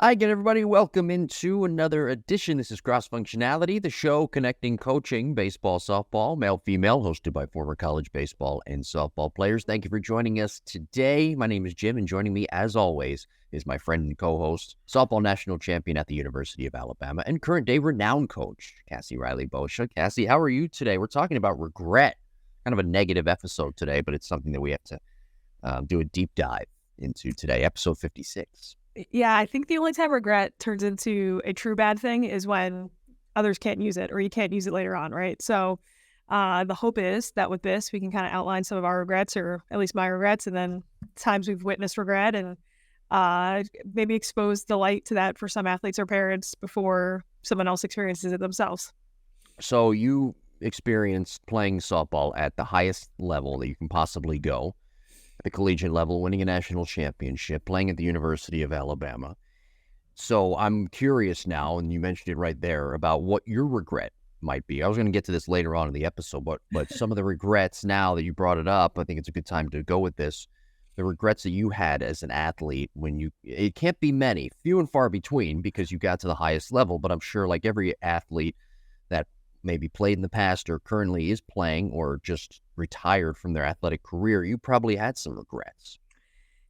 Hi again, everybody. Welcome into another edition. This is Cross Functionality, the show connecting coaching, baseball, softball, male, female, hosted by former college baseball and softball players. Thank you for joining us today. My name is Jim, and joining me, as always, is my friend and co-host, softball national champion at the University of Alabama, and current day renowned coach, Cassie Reilly-Boccia. Cassie, how are you today? We're talking about regret. Kind of a negative episode today, but it's something that we have to do a deep dive into today, episode 56. Yeah, I think the only time regret turns into a true bad thing is when others can't use it or you can't use it later on, right? So the hope is that with this, we can kind of outline some of our regrets, or at least my regrets, and then times we've witnessed regret, and maybe expose the light to that for some athletes or parents before someone else experiences it themselves. So you experienced playing softball at the highest level that you can possibly go, at the collegiate level, winning a national championship, playing at the University of Alabama. So I'm curious now, and you mentioned it right there, about what your regret might be. I was going to get to this later on in the episode, but some of the regrets, now that you brought it up, I think it's a good time to go with this. The regrets that you had as an athlete it can't be many, few and far between, because you got to the highest level, but I'm sure like every athlete that maybe played in the past or currently is playing or just retired from their athletic career, you probably had some regrets.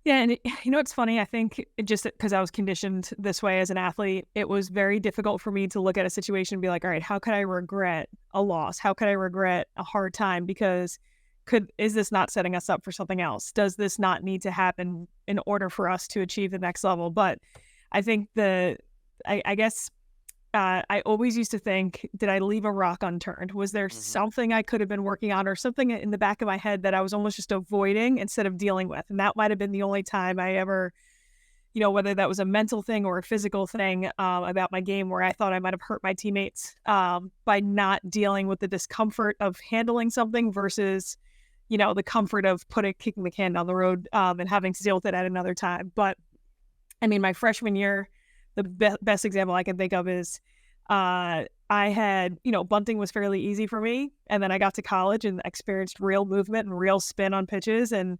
Yeah, and it's funny. I think just because I was conditioned this way as an athlete, it was very difficult for me to look at a situation and be like, all right, how could I regret a loss? How could I regret a hard time? Because is this not setting us up for something else? Does this not need to happen in order for us to achieve the next level? But I think I guess I always used to think, did I leave a rock unturned? Was there something I could have been working on, or something in the back of my head that I was almost just avoiding instead of dealing with? And that might have been the only time I ever, whether that was a mental thing or a physical thing about my game, where I thought I might have hurt my teammates by not dealing with the discomfort of handling something versus, the comfort of kicking the can down the road and having to deal with it at another time. But I mean, my freshman year, the best example I can think of is I had, bunting was fairly easy for me. And then I got to college and experienced real movement and real spin on pitches. And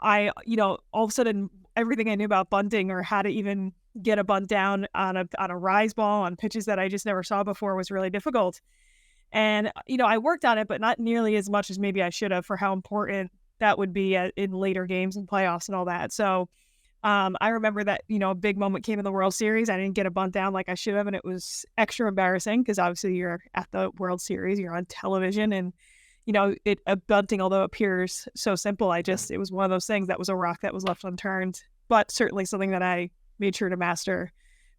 I, all of a sudden, everything I knew about bunting or how to even get a bunt down on a rise ball on pitches that I just never saw before was really difficult. And, I worked on it, but not nearly as much as maybe I should have for how important that would be in later games and playoffs and all that. So I remember that, a big moment came in the World Series. I didn't get a bunt down like I should have, and it was extra embarrassing because obviously you're at the World Series, you're on television, and, bunting, although it appears so simple, it was one of those things that was a rock that was left unturned, but certainly something that I made sure to master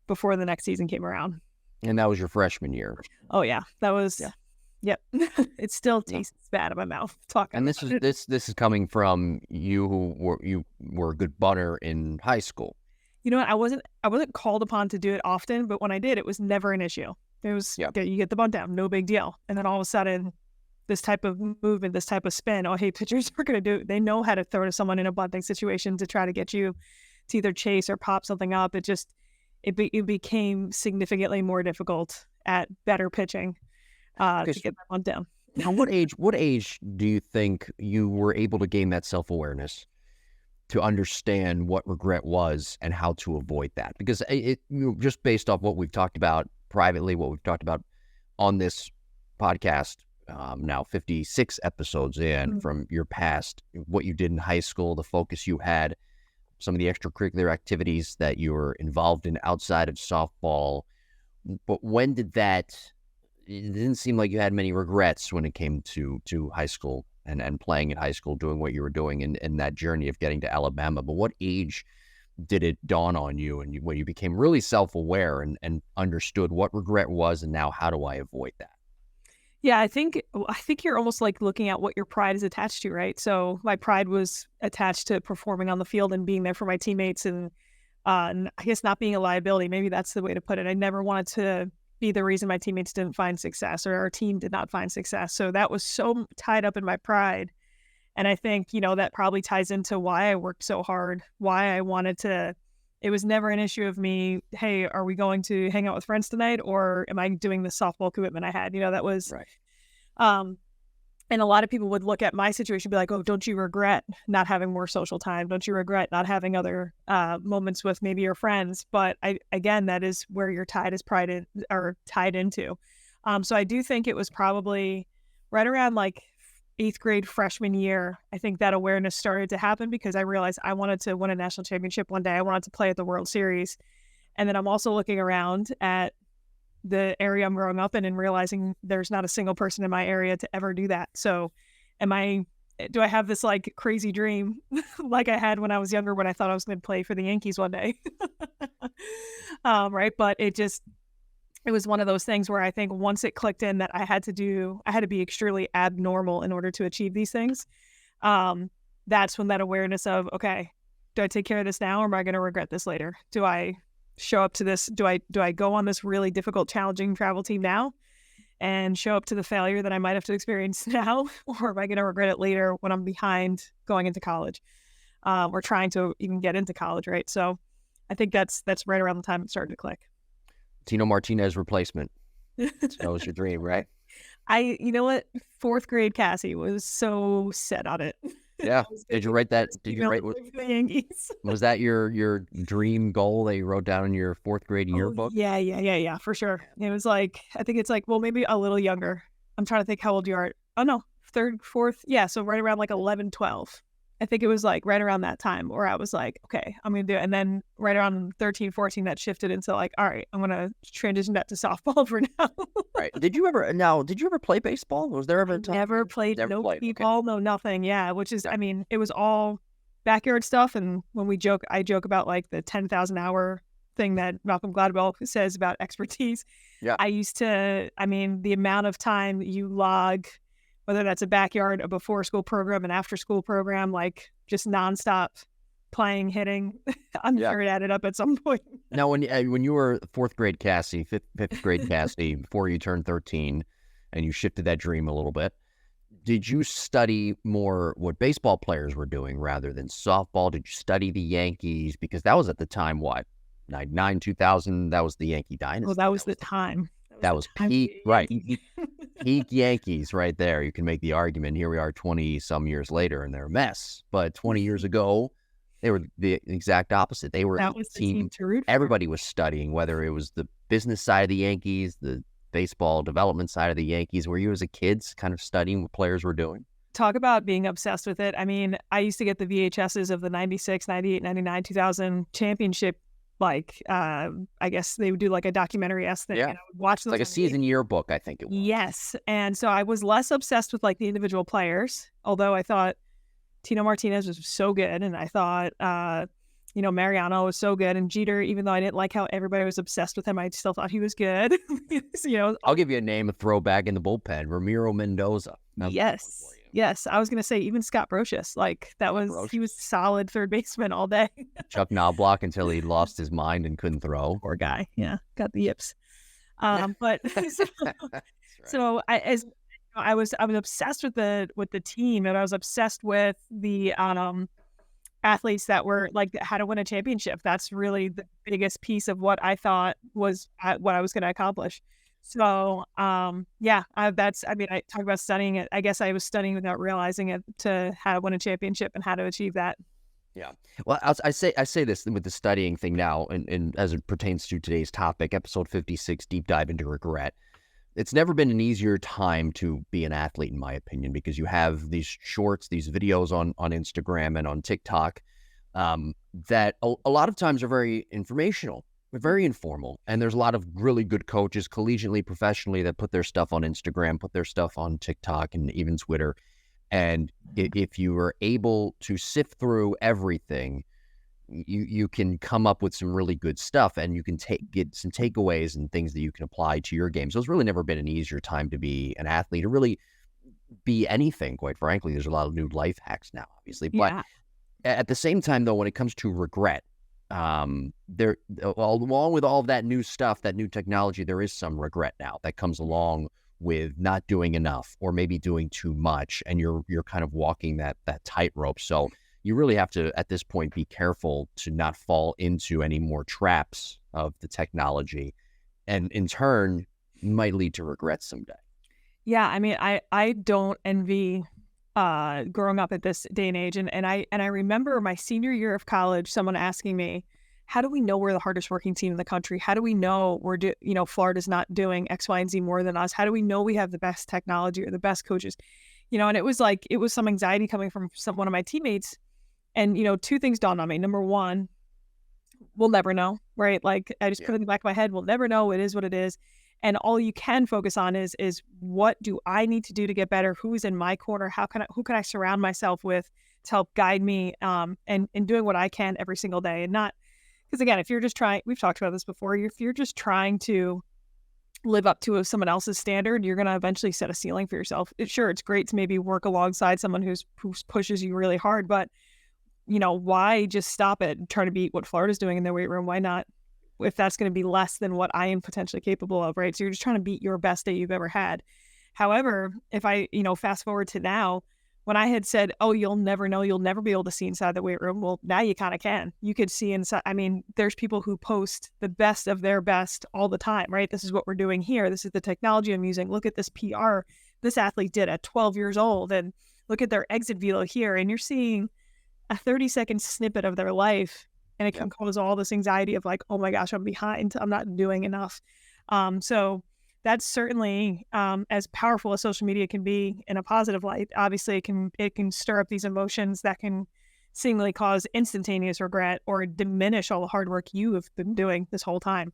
before the next season came around. And that was your freshman year. Oh, yeah. That was... Yeah. Yep. It still tastes bad in my mouth talking. And this is coming from you who were a good bunter in high school. You know what? I wasn't called upon to do it often, but when I did, it was never an issue. It was you get the bunt down, no big deal. And then all of a sudden, this type of movement, this type of spin, oh hey, pitchers are going to do. They know how to throw to someone in a bunting situation to try to get you to either chase or pop something up. It became significantly more difficult at better pitching. To get that bunt down. Now, what age do you think you were able to gain that self-awareness to understand what regret was and how to avoid that? Because just based off what we've talked about privately, what we've talked about on this podcast, now 56 episodes in from your past, what you did in high school, the focus you had, some of the extracurricular activities that you were involved in outside of softball. But when did that... It didn't seem like you had many regrets when it came to high school and playing in high school, doing what you were doing in that journey of getting to Alabama. But what age did it dawn on you and when you became really self-aware and understood what regret was and now how do I avoid that? Yeah, I think you're almost like looking at what your pride is attached to, right? So my pride was attached to performing on the field and being there for my teammates and I guess not being a liability. Maybe that's the way to put it. I never wanted to be the reason my teammates didn't find success or our team did not find success. So that was so tied up in my pride. And I think, that probably ties into why I worked so hard, why I wanted to, it was never an issue of me, hey, are we going to hang out with friends tonight? Or am I doing the softball commitment I had? That was, right. And a lot of people would look at my situation and be like, oh, don't you regret not having more social time? Don't you regret not having other moments with maybe your friends? But again, that is where your tide is tied into. So I do think it was probably right around like 8th grade freshman year. I think that awareness started to happen because I realized I wanted to win a national championship one day. I wanted to play at the World Series. And then I'm also looking around at the area I'm growing up in and realizing there's not a single person in my area to ever do that. So do I have this like crazy dream like I had when I was younger when I thought I was going to play for the Yankees one day? Right. But it was one of those things where I think once it clicked in that I had to be extremely abnormal in order to achieve these things. That's when that awareness of, okay, do I take care of this now or am I going to regret this later? Do I show up to this? Do I go on this really difficult, challenging travel team now and show up to the failure that I might have to experience now? Or am I going to regret it later when I'm behind going into college or trying to even get into college, right? So I think that's right around the time it started to click. Tino Martinez replacement. That was your dream, right? You know what? 4th grade Cassie was so set on it. Yeah. Did you write that? Did you write the Yankees? Was that your dream goal that you wrote down in your 4th grade yearbook? Yeah, for sure. It was like, I think it's like, well, maybe a little younger. I'm trying to think how old you are. Oh no, 3rd, 4th. Yeah. So right around like 11, 12. I think it was like right around that time where I was like, okay, I'm going to do it. And then right around 13, 14, that shifted into like, all right, I'm going to transition that to softball for now. Right. Did you ever play baseball? Was there ever a time? Never played, Never no played. t-ball, Okay. no nothing. Yeah. Which is, I mean, it was all backyard stuff. And when I joke about like the 10,000 hour thing that Malcolm Gladwell says about expertise. Yeah. The amount of time you log, whether that's a backyard, a before school program, an after school program, like just nonstop playing, hitting, I'm sure it added up at some point. Now, when you were 4th grade Cassie, fifth grade Cassie, before you turned 13, and you shifted that dream a little bit, did you study more what baseball players were doing rather than softball? Did you study the Yankees? Because that was at the time, what, 99, 2000, that was the Yankee dynasty. Well, that was the time. That was peak, right? Peak Yankees right there. You can make the argument. Here we are 20 some years later and they're a mess. But 20 years ago, they were the exact opposite. They were that was the team to root for. Everybody was studying, whether it was the business side of the Yankees, the baseball development side of the Yankees. Were you as a kid kind of studying what players were doing? Talk about being obsessed with it. I mean, I used to get the VHSs of the 96, 98, 99, 2000 championship. Like, I guess they would do like a documentary-esque thing. Yeah. And I would watch those like a season yearbook, I think it was. Yes. And so I was less obsessed with like the individual players, although I thought Tino Martinez was so good. And I thought, Mariano was so good. And Jeter, even though I didn't like how everybody was obsessed with him, I still thought he was good. I'll give you a name, a throwback in the bullpen, Ramiro Mendoza. Yes. I was going to say even Scott Brocious, like he was solid third baseman all day. Chuck Knobloch until he lost his mind and couldn't throw. Poor guy. Yeah. Got the yips. But so I was obsessed with the team, and I was obsessed with the athletes that were like how to win a championship. That's really the biggest piece of what I thought was what I was going to accomplish. So, I talk about studying it. I guess I was studying without realizing it to how to win a championship and how to achieve that. Yeah. Well, I say this with the studying thing now, and as it pertains to today's topic, episode 56, deep dive into regret. It's never been an easier time to be an athlete, in my opinion, because you have these shorts, these videos on Instagram and on TikTok that a lot of times are very informational. Very informal, and there's a lot of really good coaches, collegiately, professionally, that put their stuff on Instagram, put their stuff on TikTok, and even Twitter. And if you are able to sift through everything, you can come up with some really good stuff, and you can get some takeaways and things that you can apply to your game. So it's really never been an easier time to be an athlete, or really be anything, quite frankly. There's a lot of new life hacks now, obviously. But at the same time, though, when it comes to regret, there, along with all of that new stuff, that new technology, there is some regret now that comes along with not doing enough or maybe doing too much, and you're kind of walking that tightrope. So you really have to, at this point, be careful to not fall into any more traps of the technology, and in turn might lead to regret someday. Yeah, I mean, I don't envy growing up at this day and age. And I remember my senior year of college, someone asking me, how do we know we're the hardest working team in the country? How do we know Florida's not doing X, Y, and Z more than us? How do we know we have the best technology or the best coaches? And it was like, it was some anxiety coming from one of my teammates. And, two things dawned on me. Number one, we'll never know, right? Like, I just put Yeah. it in the back of my head, we'll never know. It is what it is. And all you can focus on is what do I need to do to get better? Who's in my corner? Who can I surround myself with to help guide me, and doing what I can every single day. And not, because again, if you're just trying, we've talked about this before, if you're just trying to live up to someone else's standard, you're going to eventually set a ceiling for yourself. Sure, it's great to maybe work alongside someone who pushes you really hard, but why just stop it and try to beat what Florida's doing in their weight room? Why not? If that's going to be less than what I am potentially capable of, right? So you're just trying to beat your best day you've ever had. However, if I, fast forward to now, when I had said, oh, you'll never know, you'll never be able to see inside the weight room. Well, now you kind of can. You could see inside. I mean, there's people who post the best of their best all the time, right? This is what we're doing here. This is the technology I'm using. Look at this PR this athlete did at 12 years old, and look at their exit velo here. And you're seeing a 30-second snippet of their life, and it Yeah. can cause all this anxiety of like, oh my gosh, I'm behind, I'm not doing enough. So that's certainly, as powerful as social media can be in a positive light. Obviously it can stir up these emotions that can seemingly cause instantaneous regret or diminish all the hard work you have been doing this whole time.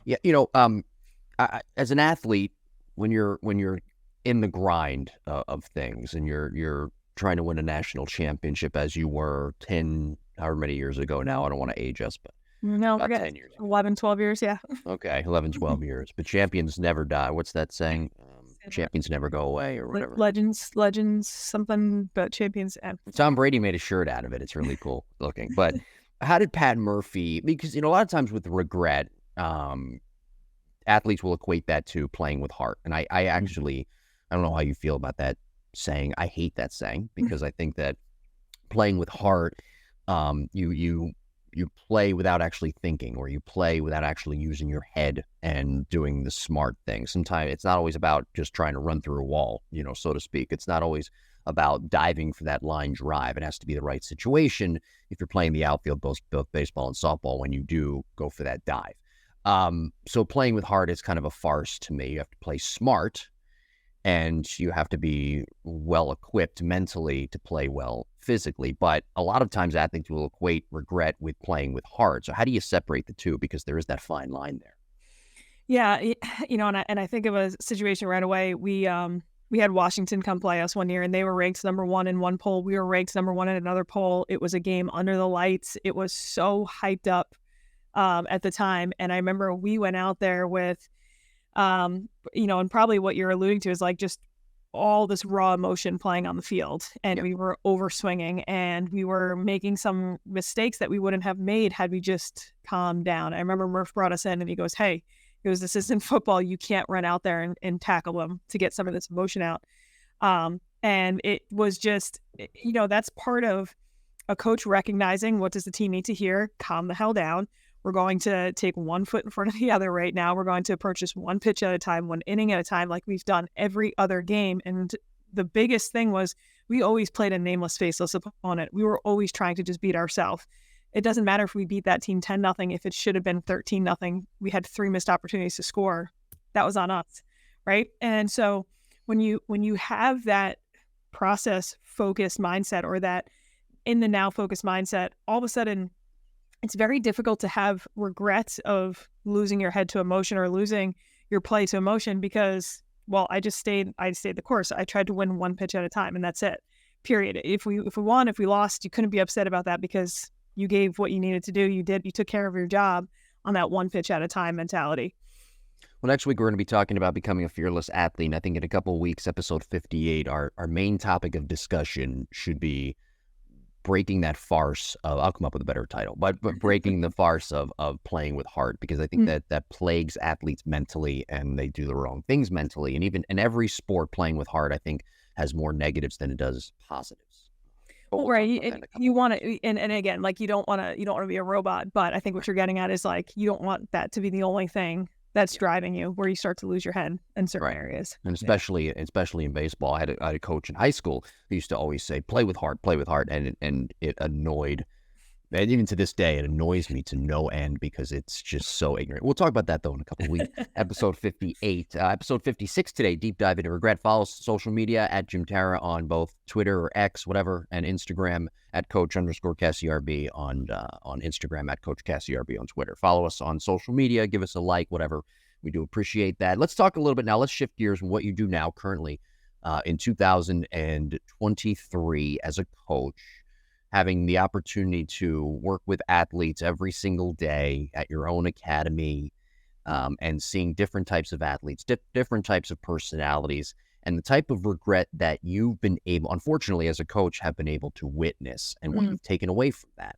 Yeah. As an athlete, when you're in the grind of things, and you're trying to win a national championship, as you were 10, however many years ago now, I don't want to age us, but No, about forget 10 years ago. 11, 12 years. Yeah. Okay, 11, 12 years. But champions never die. What's that saying? Champions never go away, or whatever. Legends, something, but champions. Tom Brady made a shirt out of it. It's really cool looking. But how did Pat Murphy, because, a lot of times with regret, athletes will equate that to playing with heart. And I actually, I don't know how you feel about that saying. I hate that saying, because I think that playing with heart, you play without actually thinking, or you play without actually using your head and doing the smart thing. Sometimes it's not always about just trying to run through a wall, so to speak. It's not always about diving for that line drive. It has to be the right situation if you're playing the outfield, both baseball and softball, when you do go for that dive. So playing with heart is kind of a farce to me. You have to play smart, and you have to be well equipped mentally to play well physically. But a lot of times athletes will equate regret with playing with heart. So how do you separate the two? Because there is that fine line there. Yeah, and I think of a situation right away. We had Washington come play us one year, and they were ranked number one in one poll. We were ranked number one in another poll. It was a game under the lights. It was so hyped up at the time, and I remember we went out there with, and probably what you're alluding to is like just all this raw emotion playing on the field, and Yep. we were over swinging, and we were making some mistakes that we wouldn't have made had we just calmed down. I remember Murph brought us in, and he goes, hey, this isn't football. You can't run out there and tackle them to get some of this emotion out. And it was just, that's part of a coach recognizing, what does the team need to hear? Calm the hell down. We're going to take one foot in front of the other right now. We're going to approach this one pitch at a time, one inning at a time, like we've done every other game. And the biggest thing was we always played a nameless, faceless opponent. We were always trying to just beat ourselves. It doesn't matter if we beat that team 10-0. If it should have been 13-0, we had 3 missed opportunities to score. That was on us, right? And so when you have that process focused mindset, or that in the now focused mindset, all of a sudden it's very difficult to have regrets of losing your head to emotion or losing your play to emotion, because, well, I stayed the course. I tried to win one pitch at a time, and that's it. Period. If we won, if we lost, you couldn't be upset about that, because you gave what you needed to do. You took care of your job on that one pitch at a time mentality. Well, next week we're going to be talking about becoming a fearless athlete. And I think in a couple of weeks, episode 58, our main topic of discussion should be breaking that farce of, I'll come up with a better title, but breaking the farce of playing with heart, because I think that plagues athletes mentally, and they do the wrong things mentally. And even in every sport, playing with heart, I think, has more negatives than it does positives. But Well, we'll talk right. about that in a couple You of want to, and again, like you don't want to be a robot, but I think what you're getting at is like, you don't want that to be the only thing that's driving you, where you start to lose your head in certain Right. areas. And especially in baseball, I had a coach in high school who used to always say, play with heart, and it annoyed. And even to this day, it annoys me to no end because it's just so ignorant. We'll talk about that, though, in a couple of weeks. Episode 58. Episode 56 today, deep dive into regret. Follow us on social media at Jim Tara on both Twitter or X, whatever, and Instagram at Coach_CassieRB on Instagram, at Coach CassieRB on Twitter. Follow us on social media. Give us a like, whatever. We do appreciate that. Let's talk a little bit now. Let's shift gears from what you do now currently in 2023 as a coach, having the opportunity to work with athletes every single day at your own academy, and seeing different types of athletes, different types of personalities, and the type of regret that you've been able, unfortunately, as a coach, have been able to witness, and what you've taken away from that.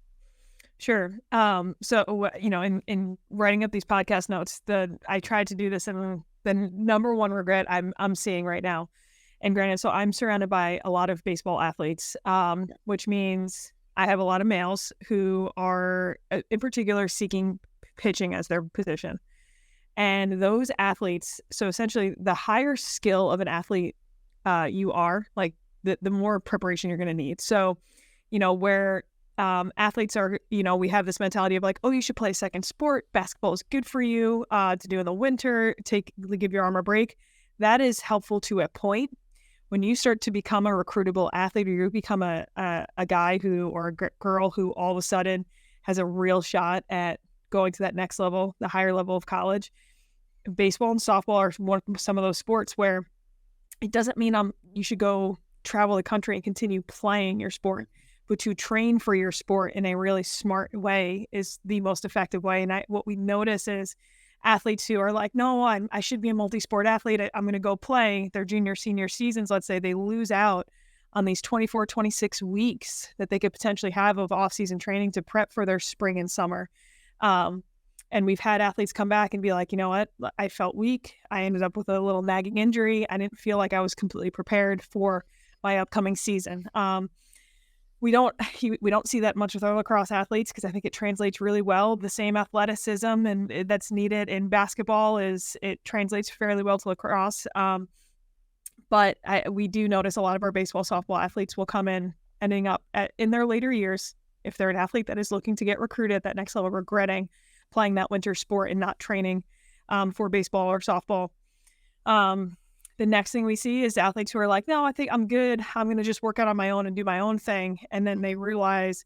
Sure. So, in writing up these podcast notes, I tried to do this, and the number one regret I'm seeing right now. And granted, so I'm surrounded by a lot of baseball athletes, which means I have a lot of males who are, in particular, seeking pitching as their position. And those athletes, so essentially, the higher skill of an athlete you are, like the more preparation you're going to need. So, where athletes are, we have this mentality of like, oh, you should play a second sport. Basketball is good for you to do in the winter. Give your arm a break. That is helpful to a point. When you start to become a recruitable athlete, or you become a guy who, or a girl who all of a sudden has a real shot at going to that next level, the higher level of college, baseball and softball are some of those sports where it doesn't mean you should go travel the country and continue playing your sport, but to train for your sport in a really smart way is the most effective way. And what we notice is athletes who are like, no, I should be a multi-sport athlete. I'm going to go play their junior, senior seasons. Let's say they lose out on these 24, 26 weeks that they could potentially have of off-season training to prep for their spring and summer. And we've had athletes come back and be like, you know what? I felt weak. I ended up with a little nagging injury. I didn't feel like I was completely prepared for my upcoming season. We don't see that much with our lacrosse athletes because I think it translates really well. The same athleticism that's needed in basketball it translates fairly well to lacrosse. But we do notice a lot of our baseball, softball athletes will come in ending up in their later years, if they're an athlete that is looking to get recruited at that next level, regretting playing that winter sport and not training for baseball or softball. The next thing we see is athletes who are like, no, I think I'm good. I'm going to just work out on my own and do my own thing. And then they realize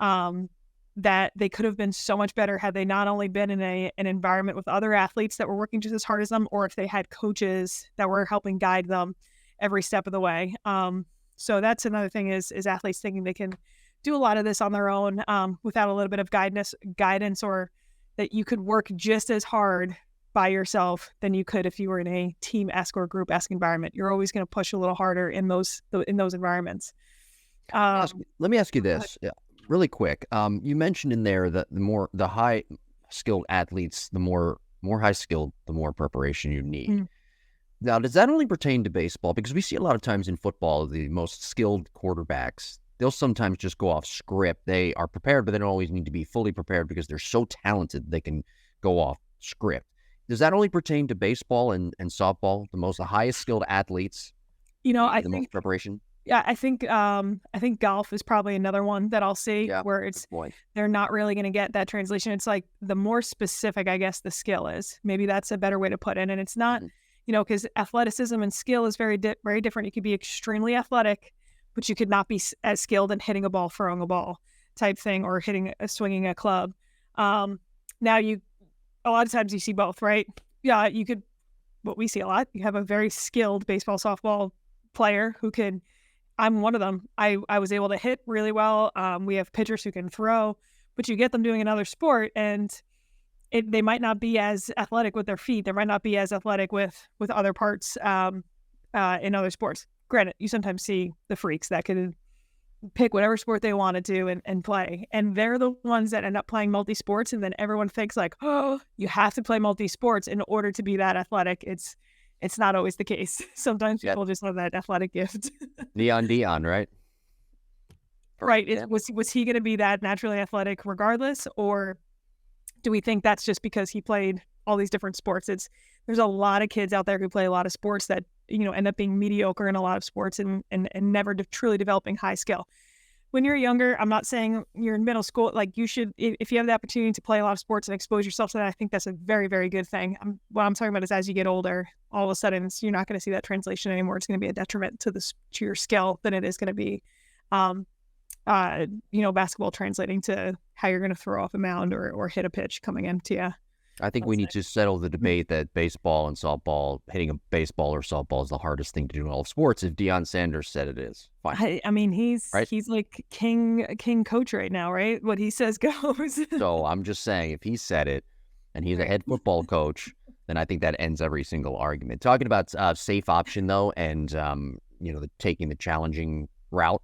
that they could have been so much better had they not only been in an environment with other athletes that were working just as hard as them, or if they had coaches that were helping guide them every step of the way. So that's another thing is athletes thinking they can do a lot of this on their own without a little bit of guidance, or that you could work just as hard by yourself than you could if you were in a team-esque or group-esque environment. You're always going to push a little harder in those environments. Let me ask you this really quick. You mentioned in there that the high skilled athletes, the more high skilled, the more preparation you need. Mm. Now, does that only pertain to baseball? Because we see a lot of times in football, the most skilled quarterbacks, they'll sometimes just go off script. They are prepared, but they don't always need to be fully prepared because they're so talented they can go off script. Does that only pertain to baseball and softball, the highest skilled athletes? I think most preparation. Yeah, I think golf is probably another one that I'll see where they're not really going to get that translation. It's like the more specific, I guess, the skill is. Maybe that's a better way to put it. And it's not, because athleticism and skill is very very different. You could be extremely athletic, but you could not be as skilled in hitting a ball, throwing a ball type thing, or swinging a club. Now a lot of times you see both, right? Yeah, what we see a lot, you have a very skilled baseball, softball player who I'm one of them. I was able to hit really well. We have pitchers who can throw, but you get them doing another sport and they might not be as athletic with their feet. They might not be as athletic with other parts in other sports. Granted, you sometimes see the freaks that can pick whatever sport they want to do and play. And they're the ones that end up playing multi-sports. And then everyone thinks like, oh, you have to play multi-sports in order to be that athletic. It's not always the case. Sometimes people just have that athletic gift. Dion, right? Right. Was he going to be that naturally athletic regardless? Or Do we think that's just because he played all these different sports? There's a lot of kids out there who play a lot of sports that, end up being mediocre in a lot of sports and never truly developing high skill. When you're younger, I'm not saying you're in middle school, like you should, if you have the opportunity to play a lot of sports and expose yourself to that, I think that's a very, very good thing. What I'm talking about is as you get older, all of a sudden you're not going to see that translation anymore. It's going to be a detriment to your skill than it is going to be, basketball translating to how you're going to throw off a mound or hit a pitch coming into you. I think we need to settle the debate that baseball and softball, hitting a baseball or softball is the hardest thing to do in all of sports. If Deion Sanders said it is, fine. I mean, he's like king coach right now, right? What he says goes. So I'm just saying, if he said it and he's a head football coach, then I think that ends every single argument. Talking about safe option though, and taking the challenging route.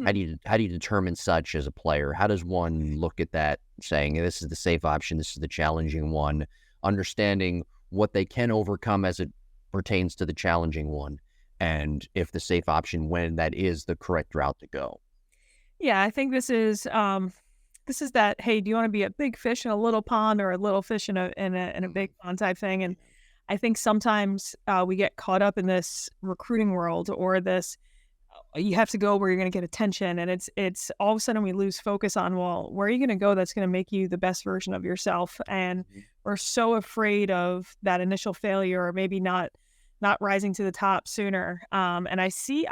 How do you determine such as a player? How does one look at that, saying this is the safe option, this is the challenging one, understanding what they can overcome as it pertains to the challenging one, and if the safe option, when that is the correct route to go? Yeah, I think this is that. Hey, do you want to be a big fish in a little pond or a little fish in a big pond type thing? And I think sometimes we get caught up in this recruiting world or this. You have to go where you're going to get attention. And it's all of a sudden we lose focus on, well, where are you going to go that's going to make you the best version of yourself? And we're so afraid of that initial failure or maybe not rising to the top sooner. And I see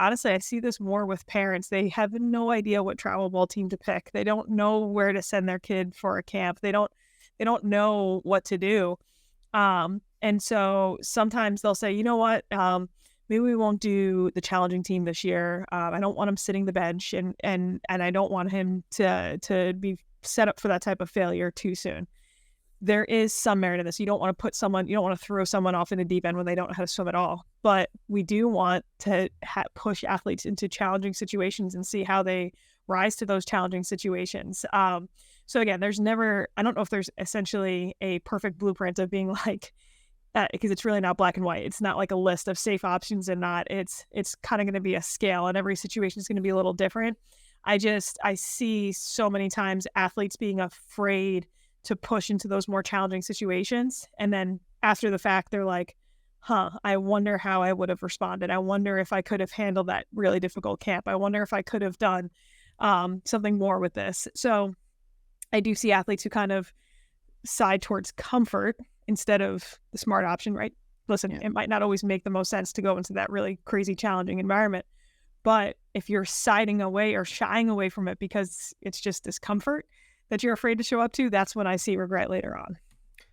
this more with parents. They have no idea what travel ball team to pick. They don't know where to send their kid for a camp. They don't know what to do. And so sometimes they'll say, you know what, maybe we won't do the challenging team this year. I don't want him sitting the bench and I don't want him to be set up for that type of failure too soon. There is some merit in this. You don't want to throw someone off in the deep end when they don't know how to swim at all. But we do want to push athletes into challenging situations and see how they rise to those challenging situations. So again, I don't know if there's essentially a perfect blueprint of being like, because it's really not black and white. It's not like a list of safe options and not. It's kind of going to be a scale, and every situation is going to be a little different. I see so many times athletes being afraid to push into those more challenging situations, and then after the fact, they're like, I wonder how I would have responded. I wonder if I could have handled that really difficult camp. I wonder if I could have done something more with this. So I do see athletes who kind of side towards comfort instead of the smart option, right? Listen, It might not always make the most sense to go into that really crazy, challenging environment. But if you're siding away or shying away from it because it's just discomfort that you're afraid to show up to, that's when I see regret later on.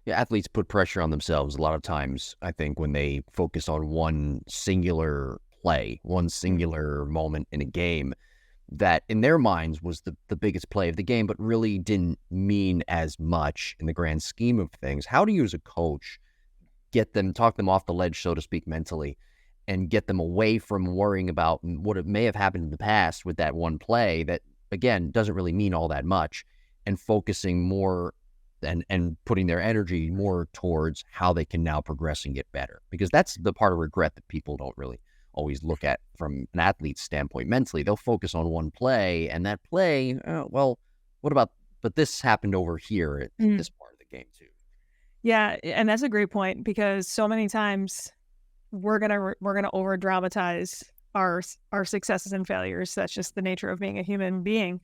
Yeah, athletes put pressure on themselves a lot of times, I think, when they focus on one singular play, one singular moment in a game that in their minds was the biggest play of the game, but really didn't mean as much in the grand scheme of things. How do you as a coach talk them off the ledge, so to speak, mentally, and get them away from worrying about what it may have happened in the past with that one play that, again, doesn't really mean all that much, and focusing more and putting their energy more towards how they can now progress and get better? Because that's the part of regret that people don't really always look at from an athlete's standpoint mentally. They'll focus on one play, and that play, but this happened over here at this part of the game too. Yeah, and that's a great point, because so many times we're gonna over dramatize our successes and failures. That's just the nature of being a human being.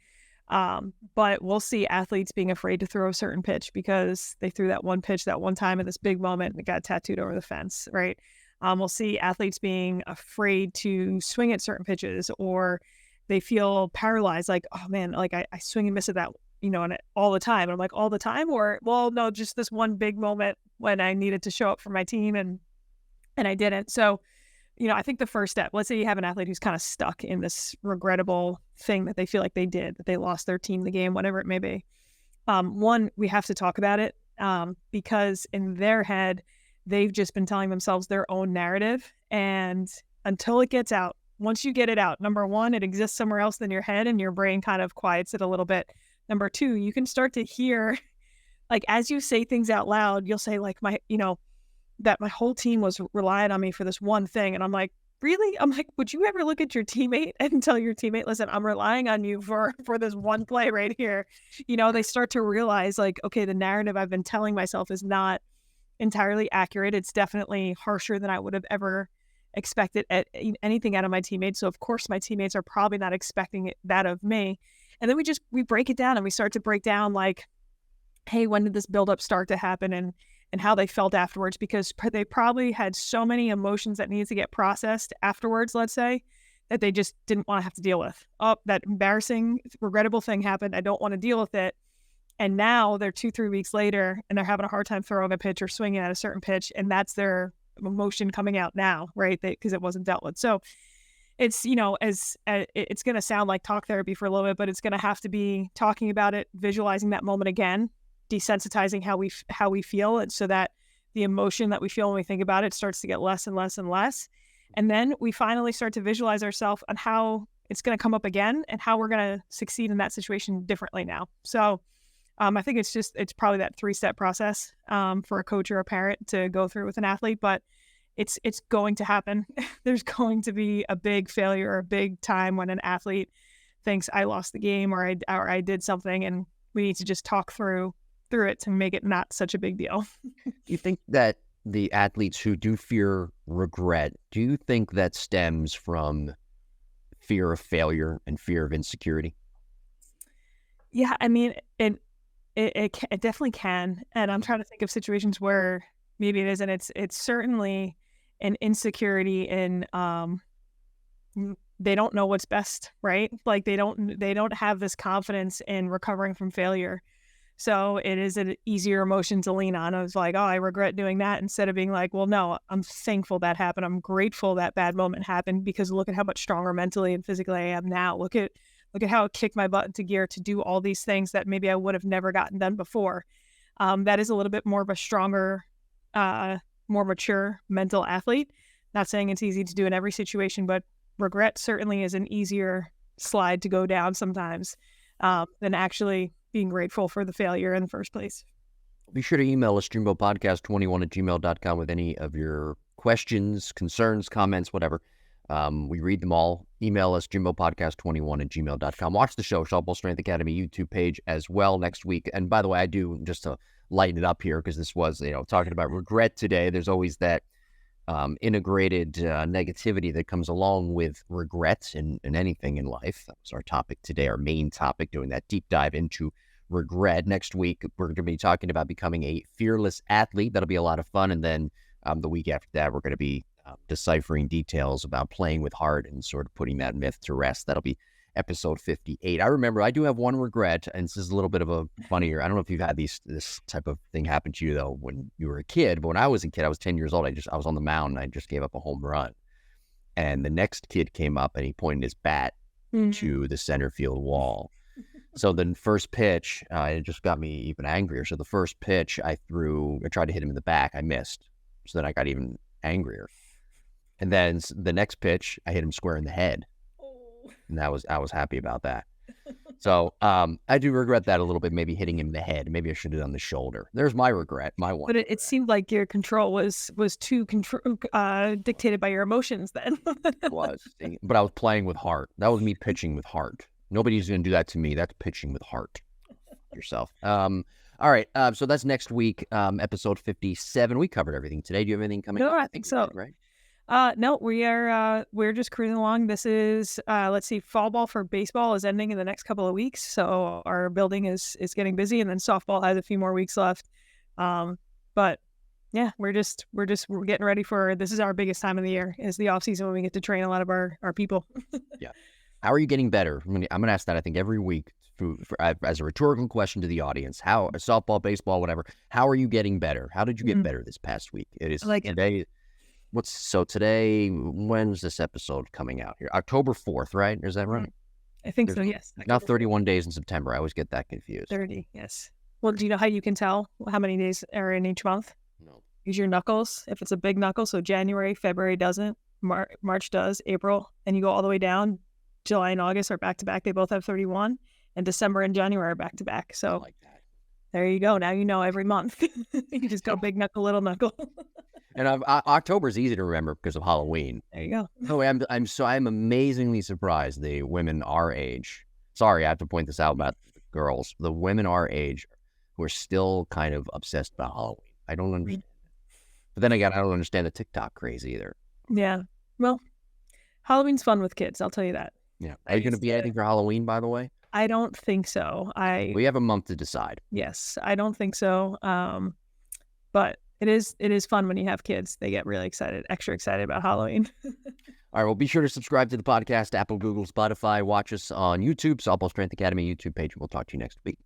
But we'll see athletes being afraid to throw a certain pitch because they threw that one pitch that one time in this big moment and it got tattooed over the fence, right? We'll see athletes being afraid to swing at certain pitches, or they feel paralyzed, like, oh man, like I swing and miss at that, and all the time. And I'm like, all the time? Or, well, no, just this one big moment when I needed to show up for my team and I didn't. So, I think the first step, let's say you have an athlete who's kind of stuck in this regrettable thing that they feel like they did, that they lost their team, the game, whatever it may be. One, we have to talk about it because in their head, they've just been telling themselves their own narrative. And until it gets out, once you get it out, number one, it exists somewhere else than your head and your brain kind of quiets it a little bit. Number two, you can start to hear, like, as you say things out loud, you'll say like that my whole team was relying on me for this one thing. And I'm like, really? I'm like, would you ever look at your teammate and tell your teammate, listen, I'm relying on you for this one play right here. They start to realize like, okay, the narrative I've been telling myself is not entirely accurate. It's definitely harsher than I would have ever expected anything out of my teammates. So of course my teammates are probably not expecting that of me. And then we break it down and we start to break down like, hey, when did this buildup start to happen, and how they felt afterwards, because they probably had so many emotions that needed to get processed afterwards, let's say, that they just didn't want to have to deal with. Oh, that embarrassing, regrettable thing happened. I don't want to deal with it. And now they're 2-3 weeks later and they're having a hard time throwing a pitch or swinging at a certain pitch. And that's their emotion coming out now, right? Because it wasn't dealt with. So it's, it's going to sound like talk therapy for a little bit, but it's going to have to be talking about it, visualizing that moment again, desensitizing how we feel, and so that the emotion that we feel when we think about it starts to get less and less and less. And then we finally start to visualize ourselves on how it's going to come up again and how we're going to succeed in that situation differently now. So I think it's probably that 3-step process for a coach or a parent to go through with an athlete, but it's going to happen. There's going to be a big failure or a big time when an athlete thinks I lost the game or I did something, and we need to just talk through it to make it not such a big deal. Do you think that the athletes who do fear regret, do you think that stems from fear of failure and fear of insecurity? Yeah, I mean, it definitely can. And I'm trying to think of situations where maybe it isn't. It's certainly an insecurity in they don't know what's best, right? Like they don't have this confidence in recovering from failure. So it is an easier emotion to lean on. I was like, oh, I regret doing that, instead of being like, well, no, I'm thankful that happened. I'm grateful that bad moment happened, because look at how much stronger mentally and physically I am now. Look at how it kicked my butt into gear to do all these things that maybe I would have never gotten done before. That is a little bit more of a stronger, more mature mental athlete. Not saying it's easy to do in every situation, but regret certainly is an easier slide to go down sometimes than actually being grateful for the failure in the first place. Be sure to email us, dreambowpodcast21@gmail.com, with any of your questions, concerns, comments, whatever. We read them all. Email us, dreambowpodcast21@gmail.com. Watch the show, Softball Strength Academy YouTube page as well next week. And by the way, I do, just to lighten it up here, because this was, talking about regret today, there's always that integrated negativity that comes along with regret in anything in life. That was our topic today, our main topic, doing that deep dive into regret. Next week, we're going to be talking about becoming a fearless athlete. That'll be a lot of fun. And then the week after that, we're going to be deciphering details about playing with heart and sort of putting that myth to rest. That'll be episode 58. I remember I do have one regret, and this is a little bit of a funnier. I don't know if you've had this type of thing happen to you though when you were a kid, but when I was a kid, I was 10 years old. I was on the mound and I just gave up a home run. And the next kid came up and he pointed his bat to the center field wall. So the first pitch, it just got me even angrier. So the first pitch I tried to hit him in the back. I missed. So then I got even angrier. And then the next pitch, I hit him square in the head. And I was happy about that. So I do regret that a little bit, maybe hitting him in the head. Maybe I should have done the shoulder. There's my regret, my one. But it seemed like your control was too dictated by your emotions then. It was. But I was playing with heart. That was me pitching with heart. Nobody's going to do that to me. That's pitching with heart. Yourself. All right. So that's next week, episode 57. We covered everything today. Do you have anything coming up? No, I think so. Did, right? No, we're just cruising along. This is, let's see, fall ball for baseball is ending in the next couple of weeks. So our building is getting busy, and then softball has a few more weeks left. But yeah, we're getting ready this is our biggest time of the year, is the off season, when we get to train a lot of our people. Yeah. How are you getting better? I'm going to ask that, I think, every week as a rhetorical question to the audience. How, softball, baseball, whatever, how are you getting better? How did you get better this past week? It is today. Today, when's this episode coming out here? October 4th, right? Is that right? I think so, yes. Now 31 days in September. I always get that confused. 30, yes. Well, do you know how you can tell how many days are in each month? No. Use your knuckles. If it's a big knuckle, so January, February doesn't, March does, April, and you go all the way down. July and August are back-to-back. They both have 31, and December and January are back-to-back. So I like that. There you go. Now you know every month. You just go big knuckle, little knuckle. And October's easy to remember because of Halloween. There you go. Oh, I'm amazingly surprised the women our age. Sorry, I have to point this out about girls. The women our age who are still kind of obsessed about Halloween. I don't understand. But then again, I don't understand the TikTok craze either. Yeah. Well, Halloween's fun with kids. I'll tell you that. Yeah. Are you going to be anything for Halloween, by the way? I don't think so. We have a month to decide. Yes, I don't think so. But it is fun when you have kids. They get really excited, extra excited about Halloween. All right, well, be sure to subscribe to the podcast, Apple, Google, Spotify. Watch us on YouTube, Softball Strength Academy YouTube page. We'll talk to you next week.